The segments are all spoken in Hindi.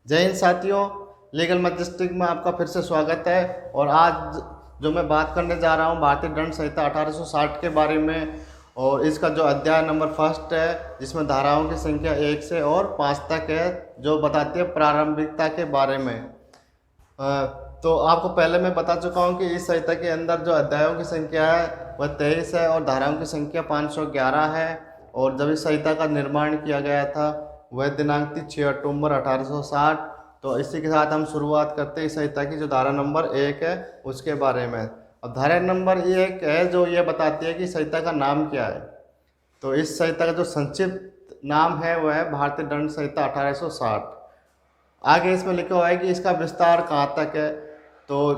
जय हिंद साथियों, लीगल मजिस्ट्रिक में आपका फिर से स्वागत है। और आज जो मैं बात करने जा रहा हूँ भारतीय दंड संहिता 1860 के बारे में। और इसका जो अध्याय नंबर फर्स्ट है, जिसमें धाराओं की संख्या 1 से और 5 तक है, जो बताती है प्रारंभिकता के बारे में। तो आपको पहले मैं बता चुका हूँ कि इस संहिता के अंदर जो अध्यायों की संख्या है वह 23 है और धाराओं की संख्या 511 है। और जब इस संहिता का निर्माण किया गया था वह दिनांक थी 6 अक्टूबर 1860। तो इसी के साथ हम शुरुआत करते हैं इस संहिता की जो धारा नंबर 1 है उसके बारे में। अब धारा नंबर 1 है जो ये बताती है कि संहिता का नाम क्या है। तो इस संहिता का जो संक्षिप्त नाम है वह है भारतीय दंड संहिता 1860। आगे इसमें लिखा हुआ है कि इसका विस्तार कहाँ तक है। तो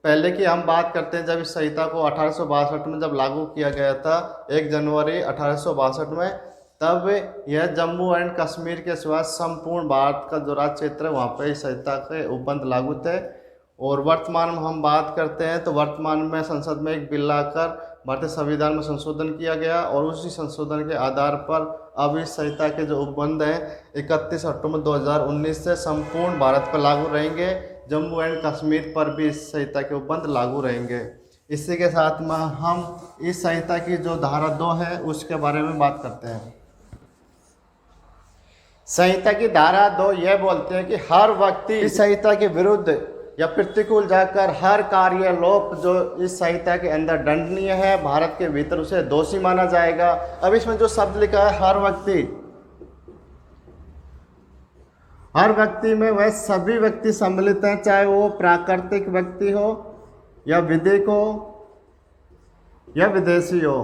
पहले की हम बात करते हैं, जब इस संहिता को 1862 में जब लागू किया गया था 1 जनवरी 1862 में, तब यह जम्मू एंड कश्मीर के सिवा संपूर्ण भारत का जो राज्य क्षेत्र है वहाँ पर इस संहिता के उपबंध लागू थे। और वर्तमान में हम बात करते हैं तो वर्तमान में संसद में एक बिल लाकर भारतीय संविधान में संशोधन किया गया और उसी संशोधन के आधार पर अब इस संहिता के जो उपबंध हैं 31 अक्टूबर 2019 से संपूर्ण भारत पर लागू रहेंगे। जम्मू एंड कश्मीर पर भी इस संहिता के उपबंध लागू रहेंगे। इसी के साथ में हम इस संहिता की जो धारा 2 है उसके बारे में बात करते हैं। संहिता की धारा 2 यह बोलते हैं कि हर व्यक्ति इस संहिता के विरुद्ध या प्रतिकूल जाकर हर कार्यलोप जो इस संहिता के अंदर दंडनीय है, भारत के भीतर उसे दोषी माना जाएगा। अब इसमें जो शब्द लिखा है हर व्यक्ति में वह सभी व्यक्ति सम्मिलित हैं, चाहे वो प्राकृतिक व्यक्ति हो या विधिक हो या विदेशी हो,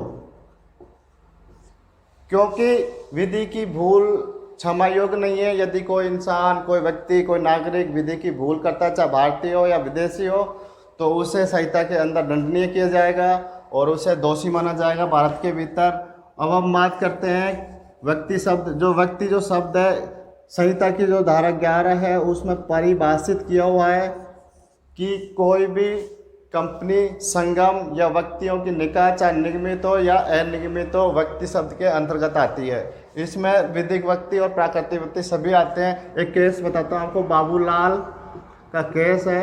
क्योंकि विधि की भूल क्षमा योग्य नहीं है। यदि कोई इंसान, कोई व्यक्ति, कोई नागरिक विधि की भूल करता है, चाहे भारतीय हो या विदेशी हो, तो उसे संहिता के अंदर दंडनीय किया जाएगा और उसे दोषी माना जाएगा भारत के भीतर। अब हम बात करते हैं व्यक्ति जो शब्द है संहिता की जो धारा 11 है उसमें परिभाषित किया हुआ है कि कोई भी कंपनी, संगम या व्यक्तियों की निकाय चाहे निगमित हो या अनिगमित हो, व्यक्ति शब्द के अंतर्गत आती है। इसमें विधिक व्यक्ति और प्राकृतिक व्यक्ति सभी आते हैं। एक केस बताता हूँ आपको, बाबूलाल का केस है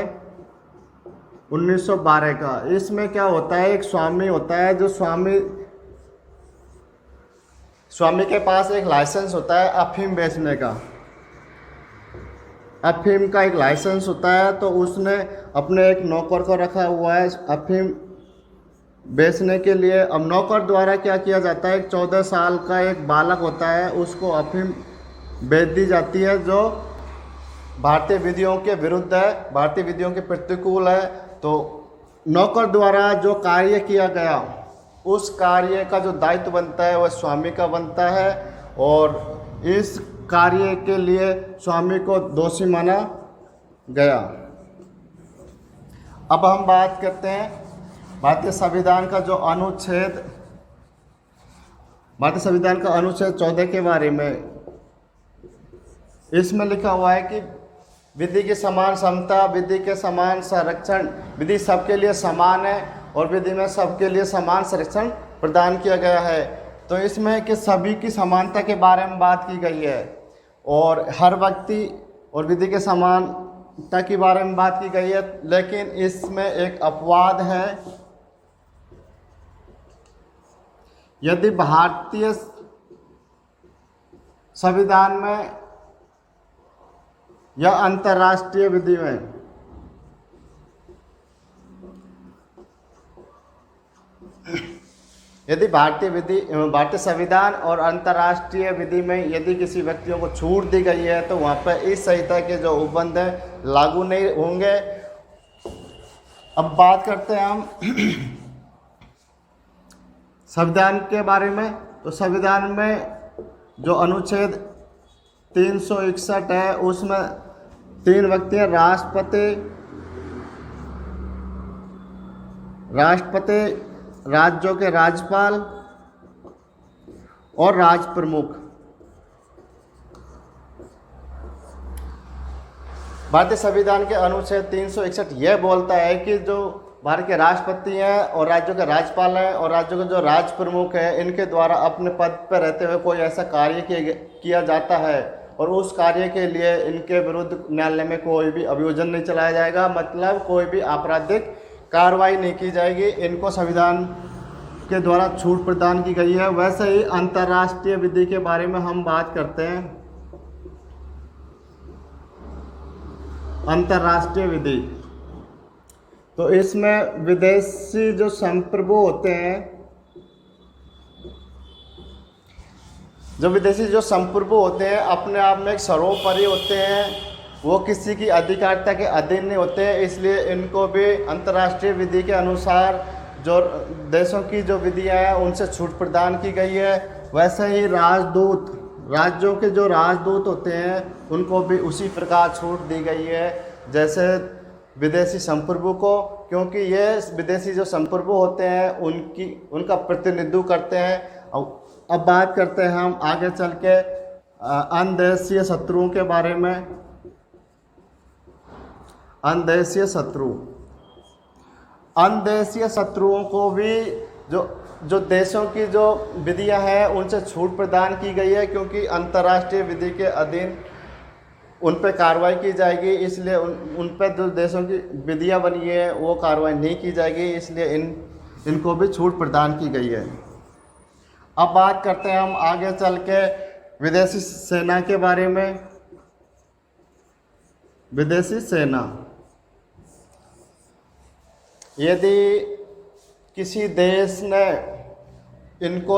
1912 का। इसमें क्या होता है, एक स्वामी होता है, जो स्वामी के पास एक लाइसेंस होता है अफीम बेचने का। अफीम का एक लाइसेंस होता है, तो उसने अपने एक नौकर को रखा हुआ है अफीम बेचने के लिए। अब नौकर द्वारा क्या किया जाता है, एक 14 साल का एक बालक होता है, उसको अफीम बेच दी जाती है जो भारतीय विधियों के विरुद्ध है, भारतीय विधियों के प्रतिकूल है। तो नौकर द्वारा जो कार्य किया गया उस कार्य का जो दायित्व बनता है वह स्वामी का बनता है और इस कार्य के लिए स्वामी को दोषी माना गया। अब हम बात करते हैं भारतीय संविधान का अनुच्छेद 14 के बारे में। इसमें लिखा हुआ है कि विधि की समान समता, विधि के समान संरक्षण, विधि सबके लिए समान है और विधि में सबके लिए समान संरक्षण प्रदान किया गया है। तो इसमें कि सभी की समानता के बारे में बात की गई है और हर व्यक्ति और विधि के समानता के बारे में बात की गई है। लेकिन इसमें एक अपवाद है, यदि भारतीय संविधान में या अंतर्राष्ट्रीय विधि में यदि भारतीय संविधान और अंतर्राष्ट्रीय विधि में यदि किसी व्यक्तियों को छूट दी गई है तो वहाँ पर इस संहिता के जो उपबंध है लागू नहीं होंगे। अब बात करते हैं हम संविधान के बारे में। तो संविधान में जो अनुच्छेद 361 है उसमें 3 व्यक्ति हैं, राष्ट्रपति, राज्यों के राज्यपाल और राज्य प्रमुख। भारतीय संविधान के अनुच्छेद 361 यह बोलता है कि जो भारत के राष्ट्रपति हैं और राज्यों के राज्यपाल हैं और राज्यों के जो राज्य प्रमुख हैं, इनके द्वारा अपने पद पर रहते हुए कोई ऐसा कार्य किया जाता है और उस कार्य के लिए इनके विरुद्ध न्यायालय में कोई भी अभियोजन नहीं चलाया जाएगा, मतलब कोई भी आपराधिक कार्रवाई नहीं की जाएगी। इनको संविधान के द्वारा छूट प्रदान की गई है। वैसे ही अंतर्राष्ट्रीय विधि के बारे में हम बात करते हैं। अंतर्राष्ट्रीय विधि, तो इसमें विदेशी जो संप्रभु होते हैं, अपने आप में एक सर्वोपरि होते हैं, वो किसी की अधिकारिता के अधीन नहीं होते हैं, इसलिए इनको भी अंतर्राष्ट्रीय विधि के अनुसार जो देशों की जो विधियां हैं उनसे छूट प्रदान की गई है। वैसे ही राजदूत, राज्यों के जो राजदूत होते हैं उनको भी उसी प्रकार छूट दी गई है जैसे विदेशी संप्रभु को, क्योंकि ये विदेशी जो संप्रभु होते हैं उनका प्रतिनिधित्व करते हैं। अब बात करते हैं हम आगे चल के अनदेशीय शत्रुओं के बारे में। अनदेशीय शत्रुओं को भी जो देशों की जो विधियां हैं उनसे छूट प्रदान की गई है, क्योंकि अंतर्राष्ट्रीय विधि के अधीन उन पर कार्रवाई की जाएगी, इसलिए उन पर जो देशों की विधियां बनी है वो कार्रवाई नहीं की जाएगी, इसलिए इनको भी छूट प्रदान की गई है। अब बात करते हैं हम आगे चल के विदेशी सेना के बारे में। विदेशी सेना, यदि किसी देश ने इनको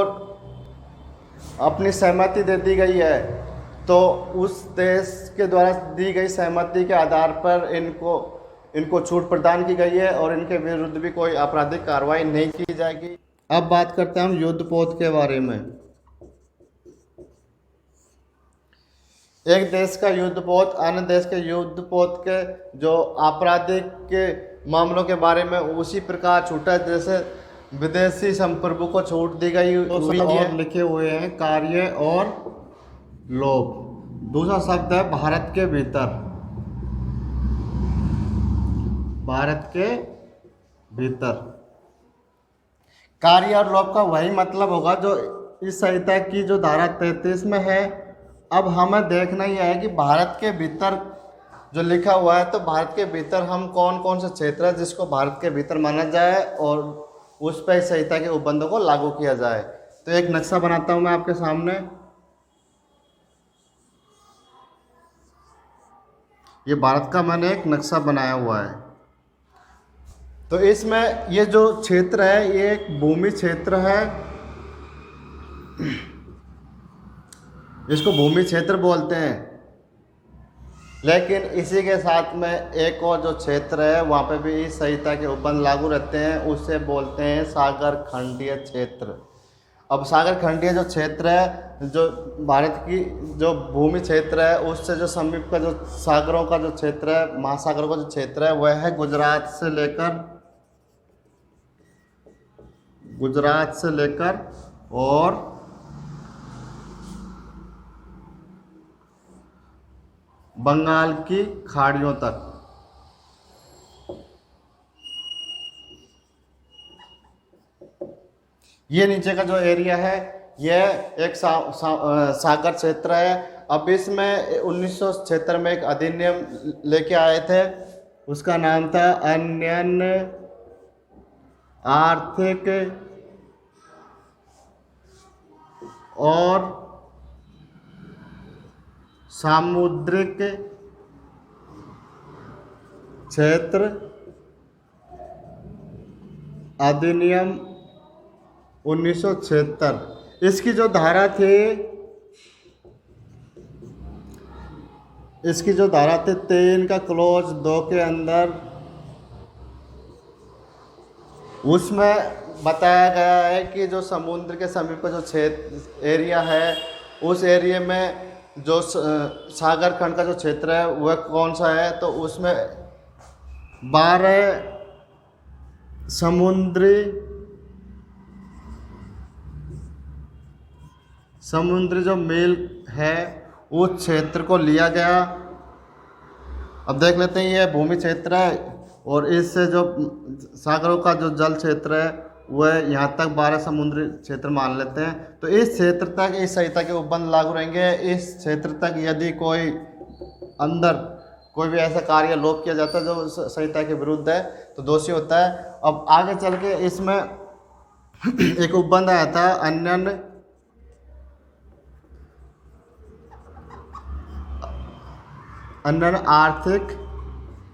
अपनी सहमति दे दी गई है तो उस देश के द्वारा दी गई सहमति के आधार पर इनको छूट प्रदान की गई है और इनके विरुद्ध भी कोई आपराधिक कार्रवाई नहीं की जाएगी। अब बात करते हैं हम युद्धपोत के बारे में। एक देश का युद्धपोत अन्य देश के युद्धपोत के जो आपराधिक के मामलों के बारे में उसी प्रकार छूटा जैसे विदेशी संप्रभु को छूट दी गई। और लिखे हुए हैं कार्य और लोभ। दूसरा शब्द है भारत के भीतर। भारत के भीतर कार्य और लोभ का वही मतलब होगा जो इस संहिता की जो धारा 33 में है। अब हमें देखना यह है कि भारत के भीतर जो लिखा हुआ है, तो भारत के भीतर हम कौन कौन से क्षेत्र है जिसको भारत के भीतर माना जाए और उस पर इस संहिता के उपबंधों को लागू किया जाए। तो एक नक्शा बनाता हूं मैं आपके सामने। ये भारत का मैंने एक नक्शा बनाया हुआ है। तो इसमें ये जो क्षेत्र है ये एक भूमि क्षेत्र है, इसको भूमि क्षेत्र बोलते हैं। लेकिन इसी के साथ में एक और जो क्षेत्र है वहाँ पे भी इस संहिता के उपबंध लागू रहते हैं, उसे बोलते हैं सागर खंडीय क्षेत्र। अब सागर खंडीय जो क्षेत्र है, जो भारत की जो भूमि क्षेत्र है उससे जो समीप का जो सागरों का जो क्षेत्र है, महासागरों का जो क्षेत्र है, वह है गुजरात से लेकर और बंगाल की खाड़ियों तक। ये नीचे का जो एरिया है यह एक सागर क्षेत्र है। अब इसमें 1976 में एक अधिनियम लेके आए थे, उसका नाम था अन्य आर्थिक और सामुद्रिक क्षेत्र अधिनियम 1976। इसकी जो धारा थी, 3 का क्लोज 2 के अंदर उसमें बताया गया है कि जो समुद्र के समीप का जो क्षेत्र एरिया है, उस एरिया में जो सागर खंड का जो क्षेत्र है वह कौन सा है, तो उसमें 12 समुद्री जो मील है उस क्षेत्र को लिया गया। अब देख लेते हैं, ये भूमि क्षेत्र है और इससे जो सागरों का जो जल क्षेत्र है वह यहाँ तक 12 समुद्री क्षेत्र मान लेते हैं। तो इस क्षेत्र तक इस संहिता के उपबंध लागू रहेंगे। इस क्षेत्र तक यदि कोई अंदर कोई भी ऐसा कार्य लोप किया जाता है जो संहिता के विरुद्ध है तो दोषी होता है। अब आगे चल के इसमें एक उपबंध आया था अन्य आर्थिक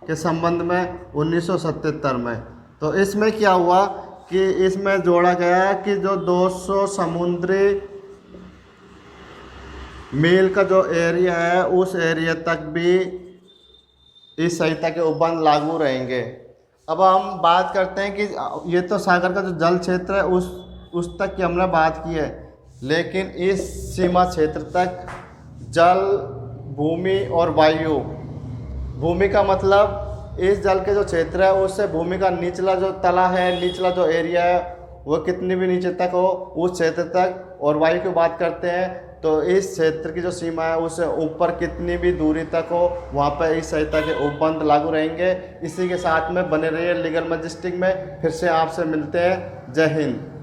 के संबंध में 1977 में। तो इसमें क्या हुआ कि इसमें जोड़ा गया कि जो 200 समुद्री मील का जो एरिया है उस एरिया तक भी इस संहिता के उपबंध लागू रहेंगे। अब हम बात करते हैं कि ये तो सागर का जो जल क्षेत्र है उस तक की हमने बात की है, लेकिन इस सीमा क्षेत्र तक जल, भूमि और वायु। भूमि का मतलब इस जल के जो क्षेत्र है उससे भूमि का निचला जो तला है, निचला जो एरिया है वो कितनी भी नीचे तक हो उस क्षेत्र तक। और वायु की बात करते हैं तो इस क्षेत्र की जो सीमा है उससे ऊपर कितनी भी दूरी तक हो वहाँ पर इस संहिता के उपबंध लागू रहेंगे। इसी के साथ में बने रहिए लीगल मैजिस्टिक में। फिर से आपसे मिलते हैं। जय हिंद।